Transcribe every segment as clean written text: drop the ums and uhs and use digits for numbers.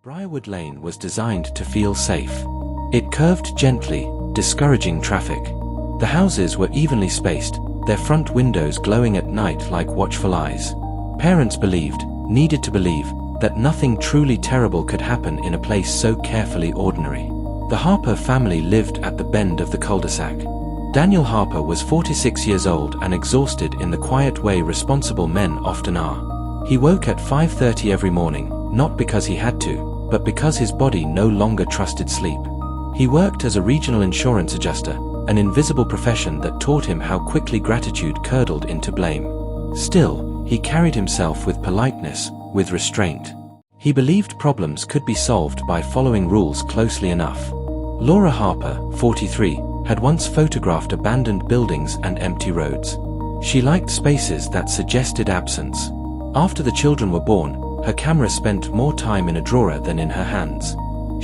Briarwood Lane was designed to feel safe. It curved gently, discouraging traffic. The houses were evenly spaced, their front windows glowing at night like watchful eyes. Parents needed to believe, that nothing truly terrible could happen in a place so carefully ordinary. The Harper family lived at the bend of the cul-de-sac. Daniel Harper was 46 years old and exhausted in the quiet way responsible men often are. He woke at 5:30 every morning, not because he had to, but because his body no longer trusted sleep. He worked as a regional insurance adjuster, an invisible profession that taught him how quickly gratitude curdled into blame. Still, he carried himself with politeness, with restraint. He believed problems could be solved by following rules closely enough. Laura Harper, 43, had once photographed abandoned buildings and empty roads. She liked spaces that suggested absence. After the children were born, her camera spent more time in a drawer than in her hands.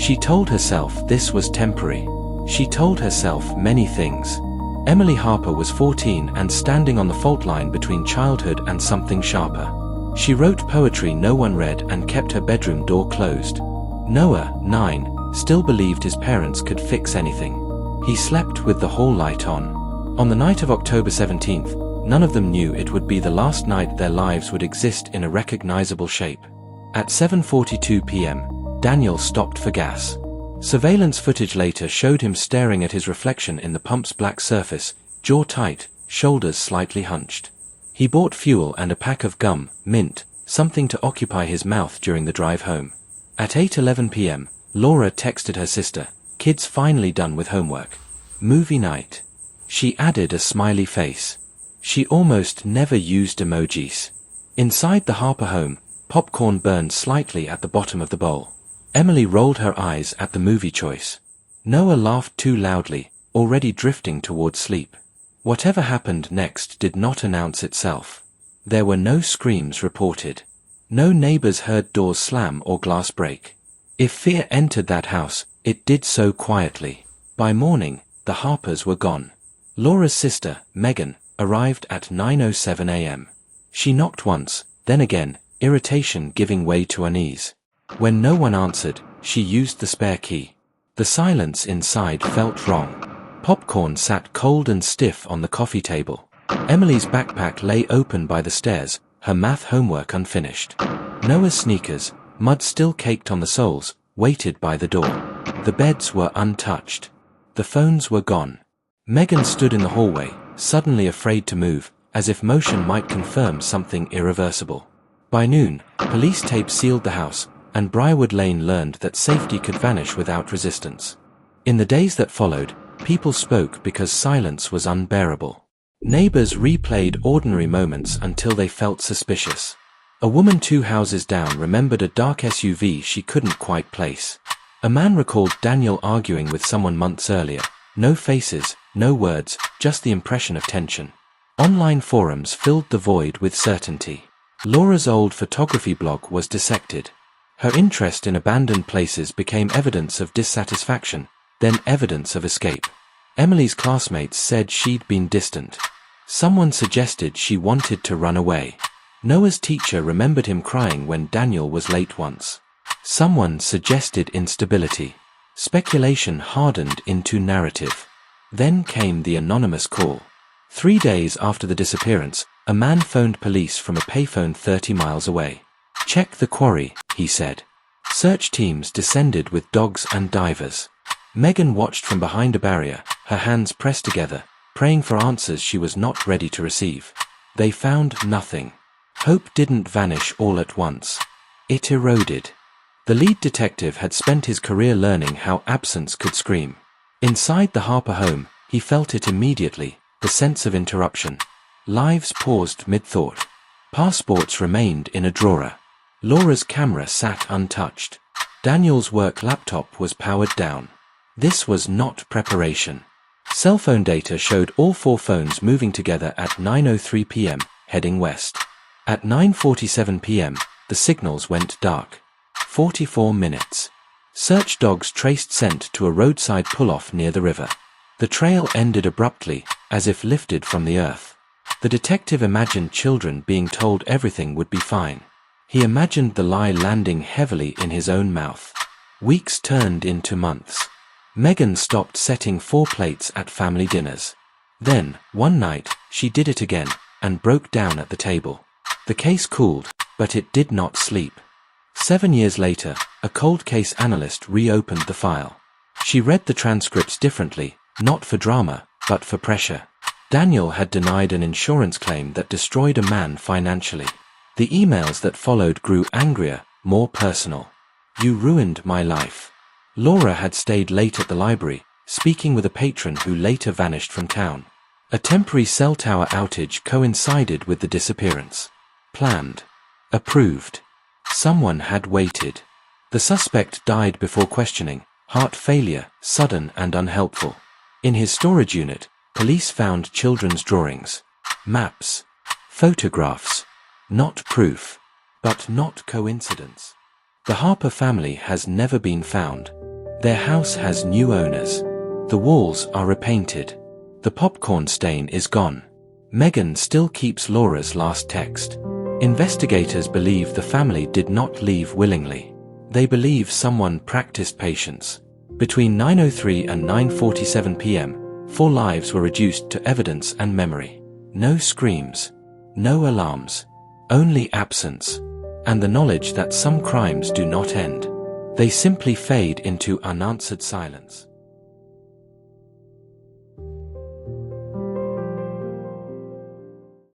She told herself this was temporary. She told herself many things. Emily Harper was 14 and standing on the fault line between childhood and something sharper. She wrote poetry no one read and kept her bedroom door closed. Noah, 9, still believed his parents could fix anything. He slept with the hall light on. On the night of October 17th, none of them knew it would be the last night their lives would exist in a recognizable shape. At 7:42 p.m., Daniel stopped for gas. Surveillance footage later showed him staring at his reflection in the pump's black surface, jaw tight, shoulders slightly hunched. He bought fuel and a pack of gum, mint, something to occupy his mouth during the drive home. At 8:11 p.m., Laura texted her sister, "Kids finally done with homework. Movie night." She added a smiley face. She almost never used emojis. Inside the Harper home, popcorn burned slightly at the bottom of the bowl. Emily rolled her eyes at the movie choice. Noah laughed too loudly, already drifting toward sleep. Whatever happened next did not announce itself. There were no screams reported. No neighbors heard doors slam or glass break. If fear entered that house, it did so quietly. By morning, the Harpers were gone. Laura's sister, Megan, arrived at 9:07 a.m. She knocked once, then again, irritation giving way to unease. When no one answered, she used the spare key. The silence inside felt wrong. Popcorn sat cold and stiff on the coffee table. Emily's backpack lay open by the stairs, her math homework unfinished. Noah's sneakers, mud still caked on the soles, waited by the door. The beds were untouched. The phones were gone. Megan stood in the hallway, suddenly afraid to move, as if motion might confirm something irreversible. By noon, police tape sealed the house, and Briarwood Lane learned that safety could vanish without resistance. In the days that followed, people spoke because silence was unbearable. Neighbors replayed ordinary moments until they felt suspicious. A woman 2 houses down remembered a dark SUV she couldn't quite place. A man recalled Daniel arguing with someone months earlier. No faces, no words, just the impression of tension. Online forums filled the void with certainty. Laura's old photography blog was dissected. Her interest in abandoned places became evidence of dissatisfaction, then evidence of escape. Emily's classmates said she'd been distant. Someone suggested she wanted to run away. Noah's teacher remembered him crying when Daniel was late once. Someone suggested instability. Speculation hardened into narrative. Then came the anonymous call. 3 days after the disappearance, a man phoned police from a payphone 30 miles away. "Check the quarry," he said. Search teams descended with dogs and divers. Megan watched from behind a barrier, her hands pressed together, praying for answers she was not ready to receive. They found nothing. Hope didn't vanish all at once. It eroded. The lead detective had spent his career learning how absence could scream. Inside the Harper home, he felt it immediately, the sense of interruption. Lives paused mid-thought. Passports remained in a drawer. Laura's camera sat untouched. Daniel's work laptop was powered down. This was not preparation. Cell phone data showed all 4 phones moving together at 9:03 p.m., heading west. At 9:47 p.m., the signals went dark. 44 minutes. Search dogs traced scent to a roadside pull-off near the river. The trail ended abruptly, as if lifted from the earth. The detective imagined children being told everything would be fine. He imagined the lie landing heavily in his own mouth. Weeks turned into months. Megan stopped setting 4 plates at family dinners. Then, one night, she did it again, and broke down at the table. The case cooled, but it did not sleep. 7 years later, a cold case analyst reopened the file. She read the transcripts differently, not for drama, but for pressure. Daniel had denied an insurance claim that destroyed a man financially. The emails that followed grew angrier, more personal. "You ruined my life." Laura had stayed late at the library, speaking with a patron who later vanished from town. A temporary cell tower outage coincided with the disappearance. Planned. Approved. Someone had waited. The suspect died before questioning, heart failure, sudden and unhelpful. In his storage unit, police found children's drawings, maps, photographs. Not proof, but not coincidence. The Harper family has never been found. Their house has new owners. The walls are repainted. The popcorn stain is gone. Megan still keeps Laura's last text. Investigators believe the family did not leave willingly. They believe someone practiced patience. Between 9:03 and 9:47 p.m., 4 lives were reduced to evidence and memory. No screams. No alarms. Only absence. And the knowledge that some crimes do not end. They simply fade into unanswered silence.